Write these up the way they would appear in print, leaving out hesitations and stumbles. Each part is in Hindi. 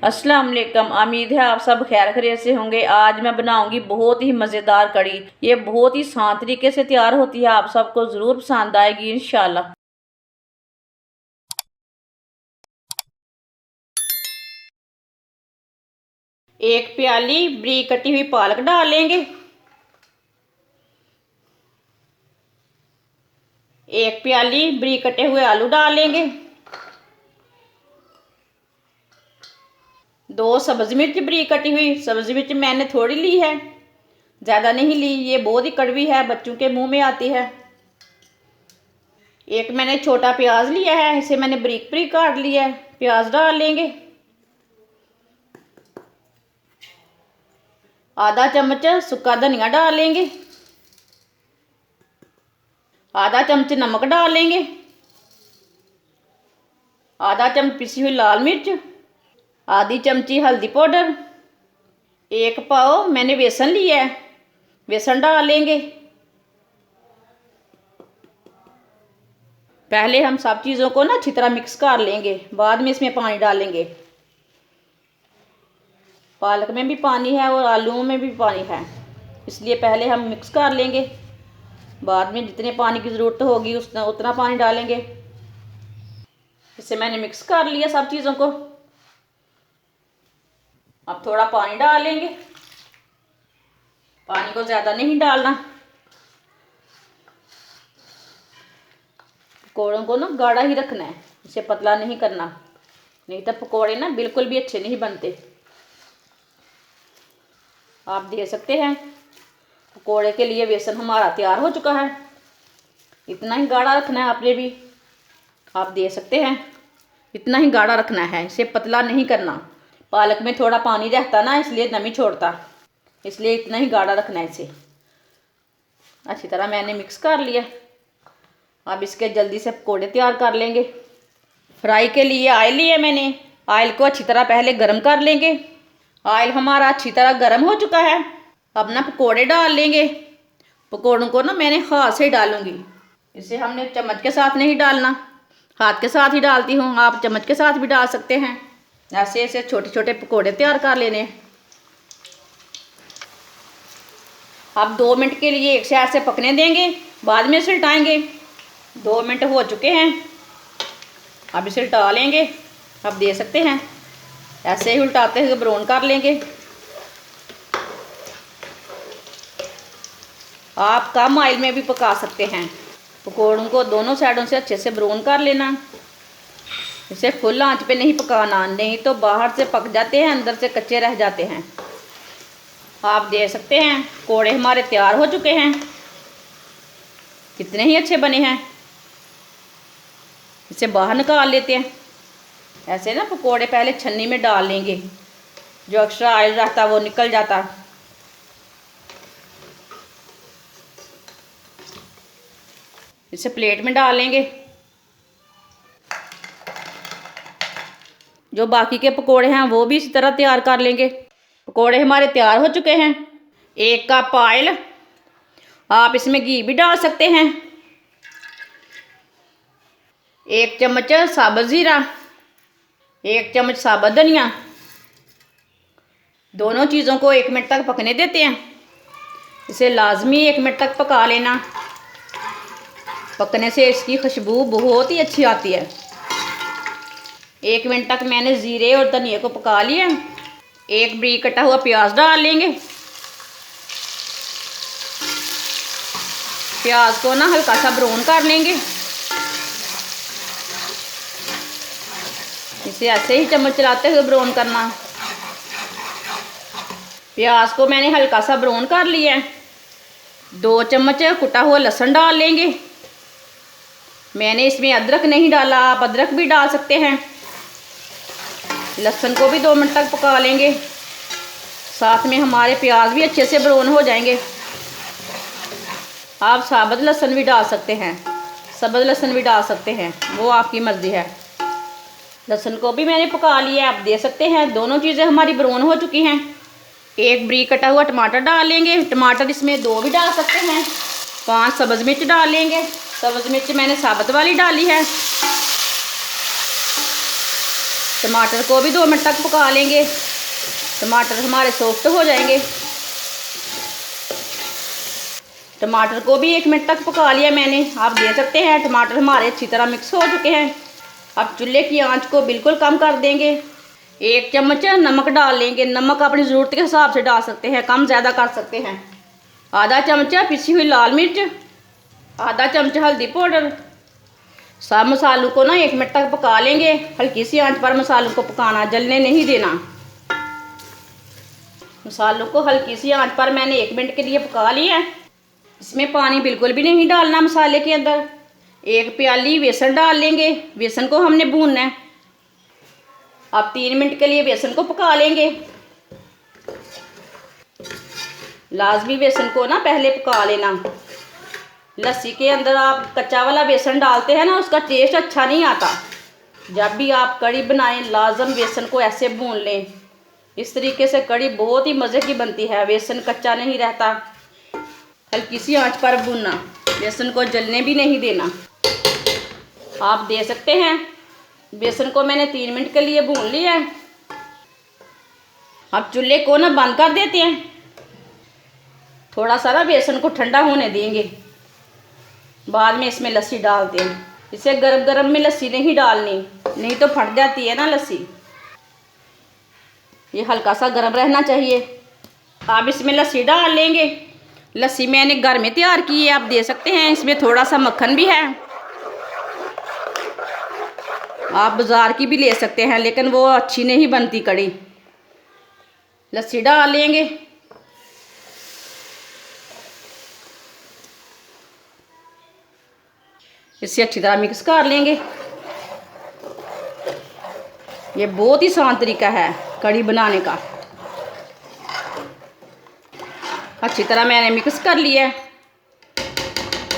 अस्सलाम वालेकुम। उम्मीद है आप सब खैर खैरियत से होंगे। आज मैं बनाऊंगी बहुत ही मज़ेदार कड़ी। ये बहुत ही आसान तरीके से तैयार होती है, आप सबको ज़रूर पसंद आएगी इंशाल्लाह। एक प्याली बरीक कटी हुई पालक डाल लेंगे। एक प्याली बरीक कटे हुए आलू डाल लेंगे। 2 सब्ज़ मिर्च बरीक कटी हुई। सब्ज़ मिर्च मैंने थोड़ी ली है, ज़्यादा नहीं ली, ये बहुत ही कड़वी है, बच्चों के मुंह में आती है। एक मैंने छोटा प्याज लिया है, इसे मैंने बरीक बरीक काट लिया है। प्याज डाल लेंगे। आधा चम्मच सूखा धनिया डाल लेंगे। आधा चम्मच नमक डाल लेंगे। आधा चम्मच पिसी हुई लाल मिर्च। आधी चमची हल्दी पाउडर। 1 पाव मैंने बेसन लिया है, बेसन डाल लेंगे। पहले हम सब चीज़ों को ना अच्छी तरह मिक्स कर लेंगे, बाद में इसमें पानी डालेंगे। पालक में भी पानी है और आलूओं में भी पानी है, इसलिए पहले हम मिक्स कर लेंगे, बाद में जितने पानी की ज़रूरत होगी उतना पानी डालेंगे। इसे मैंने मिक्स कर लिया सब चीज़ों को। अब थोड़ा पानी डाल लेंगे, पानी को ज़्यादा नहीं डालना। पकौड़ों को ना गाढ़ा ही रखना है, इसे पतला नहीं करना, नहीं तो पकौड़े ना बिल्कुल भी अच्छे नहीं बनते। आप दे सकते हैं। पकौड़े के लिए बेसन हमारा तैयार हो चुका है। इतना ही गाढ़ा रखना है आपने भी, आप दे सकते हैं। इतना ही गाढ़ा रखना है, इसे पतला नहीं करना। पालक में थोड़ा पानी रहता ना, इसलिए नमी छोड़ता, इसलिए इतना ही गाढ़ा रखना है इसे। अच्छी तरह मैंने मिक्स कर लिया। अब इसके जल्दी से पकौड़े तैयार कर लेंगे। फ्राई के लिए ऑयल लिया मैंने। ऑयल को अच्छी तरह पहले गर्म कर लेंगे। ऑयल हमारा अच्छी तरह गर्म हो चुका है। अब ना पकौड़े डाल लेंगे। पकौड़ों को ना मैंने हाथ से डालूंगी, इसे हमने चम्मच के साथ नहीं डालना, हाथ के साथ ही डालती हूँ। आप चम्मच के साथ भी डाल सकते हैं। ऐसे ऐसे छोटे छोटे पकौड़े तैयार कर लेने हैं। अब 2 मिनट के लिए एक साइड से पकने देंगे, बाद में इसे उल्टाएंगे। 2 मिनट हो चुके हैं, अब इसे उल्टा लेंगे। अब दे सकते हैं, ऐसे ही उल्टाते हुए ब्राउन कर लेंगे। आप कम ऑयल में भी पका सकते हैं। पकौड़ों को दोनों साइडों से अच्छे से ब्राउन कर लेना। इसे फुल आंच पे नहीं पकाना, नहीं तो बाहर से पक जाते हैं, अंदर से कच्चे रह जाते हैं। आप दे सकते हैं। पकौड़े हमारे तैयार हो चुके हैं, कितने ही अच्छे बने हैं। इसे बाहर निकाल लेते हैं। ऐसे ना पकौड़े पहले छन्नी में डाल लेंगे, जो एक्स्ट्रा ऑयल रहता वो निकल जाता। इसे प्लेट में डाल लेंगे। जो बाकी के पकोड़े हैं वो भी इसी तरह तैयार कर लेंगे। पकोड़े हमारे तैयार हो चुके हैं। 1 कप ऑयल, आप इसमें घी भी डाल सकते हैं। 1 चम्मच साबुत ज़ीरा, 1 चम्मच साबुत धनिया। दोनों चीज़ों को 1 मिनट तक पकने देते हैं। इसे लाजमी 1 मिनट तक पका लेना, पकने से इसकी खुशबू बहुत ही अच्छी आती है। 1 मिनट तक मैंने ज़ीरे और धनिया को पका लिया। 1 बरीक कटा हुआ प्याज डाल लेंगे। प्याज को ना हल्का सा ब्राउन कर लेंगे। इसे ऐसे ही चम्मच चलाते हुए ब्राउन करना। प्याज को मैंने हल्का सा ब्राउन कर लिया है। 2 चम्मच कुटा हुआ लहसुन डाल लेंगे। मैंने इसमें अदरक नहीं डाला, आप अदरक भी डाल सकते हैं। लहसुन को भी 2 मिनट तक पका लेंगे, साथ में हमारे प्याज भी अच्छे से ब्राउन हो जाएंगे। आप साबुत लहसुन भी डाल सकते हैं, सब्ज़ लहसुन भी डाल सकते हैं, वो आपकी मर्ज़ी है। लहसुन को भी मैंने पका लिया, आप दे सकते हैं। दोनों चीज़ें हमारी ब्राउन हो चुकी हैं। 1 बरीक कटा हुआ टमाटर डाल लेंगे। टमाटर इसमें 2 भी डाल सकते हैं। 5 सब्ज़ मिर्च डाल लेंगे। सब्ज़ मिर्च मैंने साबुत वाली डाली है। टमाटर को भी 2 मिनट तक पका लेंगे। टमाटर हमारे सॉफ्ट हो जाएंगे। टमाटर को भी 1 मिनट तक पका लिया मैंने। आप देख सकते हैं टमाटर हमारे अच्छी तरह मिक्स हो चुके हैं। अब चूल्हे की आंच को बिल्कुल कम कर देंगे। 1 चम्मच नमक डाल लेंगे। नमक अपनी ज़रूरत के हिसाब से डाल सकते हैं, कम ज़्यादा कर सकते हैं। आधा चमचा पिसी हुई लाल मिर्च, आधा चमचा हल्दी पाउडर। सब मसालों को ना 1 मिनट तक पका लेंगे। हल्की सी आंच पर मसालों को पकाना, जलने नहीं देना। मसालों को हल्की सी आंच पर मैंने 1 मिनट के लिए पका लिया है। इसमें पानी बिल्कुल भी नहीं डालना मसाले के अंदर। 1 प्याली बेसन डाल लेंगे। बेसन को हमने भूनना है। अब 3 मिनट के लिए बेसन को पका लेंगे। लाजमी बेसन को ना पहले पका लेना। लस्सी के अंदर आप कच्चा वाला बेसन डालते हैं ना, उसका टेस्ट अच्छा नहीं आता। जब भी आप कढ़ी बनाएं लाजम बेसन को ऐसे भून लें। इस तरीके से कढ़ी बहुत ही मज़े की बनती है, बेसन कच्चा नहीं रहता। हल्की सी आंच पर भूनना, बेसन को जलने भी नहीं देना। आप दे सकते हैं बेसन को मैंने 3 मिनट के लिए भून लिया है। अब चूल्हे को ना बंद कर देते हैं। थोड़ा सा ना बेसन को ठंडा होने देंगे, बाद में इसमें लस्सी डालते हैं। इसे गरम गरम में लस्सी नहीं डालनी, नहीं तो फट जाती है ना लस्सी। ये हल्का सा गरम रहना चाहिए। अब इसमें लस्सी डाल लेंगे। लस्सी मैंने घर में तैयार की है, आप दे सकते हैं। इसमें थोड़ा सा मक्खन भी है। आप बाज़ार की भी ले सकते हैं, लेकिन वो अच्छी नहीं बनती कढ़ी। लस्सी डाल लेंगे। इसे अच्छी तरह मिक्स कर लेंगे। ये बहुत ही आसान तरीका है कढ़ी बनाने का। अच्छी तरह मैंने मिक्स कर लिया है।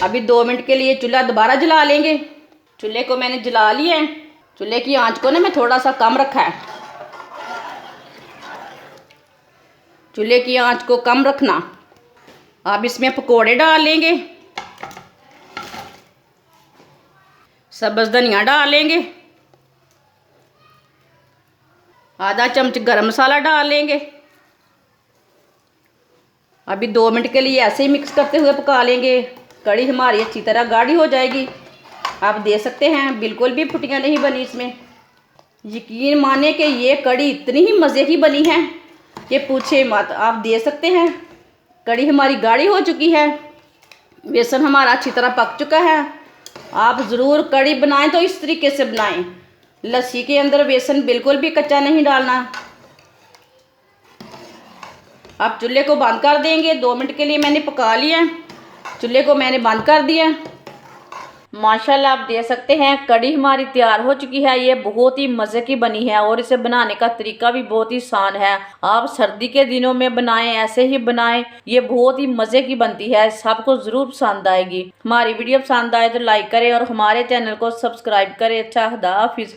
अभी 2 मिनट के लिए चूल्हा दोबारा जला लेंगे। चूल्हे को मैंने जला लिया है। चूल्हे की आंच को ना मैं थोड़ा सा कम रखा है। चूल्हे की आंच को कम रखना। अब इसमें पकोड़े डाल लेंगे। सब्ज़ धनिया डाल लेंगे। आधा चम्मच गरम मसाला डाल लेंगे। अभी 2 मिनट के लिए ऐसे ही मिक्स करते हुए पका लेंगे। कढ़ी हमारी अच्छी तरह गाढ़ी हो जाएगी। आप दे सकते हैं बिल्कुल भी फुटियाँ नहीं बनी इसमें। यकीन माने कि ये कढ़ी इतनी ही मज़े की बनी है कि पूछे मत। आप दे सकते हैं कढ़ी हमारी गाढ़ी हो चुकी है। बेसन हमारा अच्छी तरह पक चुका है। आप ज़रूर कढ़ी बनाएं तो इस तरीके से बनाएं। लस्सी के अंदर बेसन बिल्कुल भी कच्चा नहीं डालना। अब चूल्हे को बंद कर देंगे। 2 मिनट के लिए मैंने पका लिया। चूल्हे को मैंने बंद कर दिया। माशाल्लाह आप दे सकते हैं कढ़ी हमारी तैयार हो चुकी है। ये बहुत ही मज़े की बनी है और इसे बनाने का तरीका भी बहुत ही आसान है। आप सर्दी के दिनों में बनाएं, ऐसे ही बनाएं। ये बहुत ही मज़े की बनती है, सबको ज़रूर पसंद आएगी। हमारी वीडियो पसंद आए तो लाइक करें और हमारे चैनल को सब्सक्राइब करें। अच्छा, खुदा हाफिज़।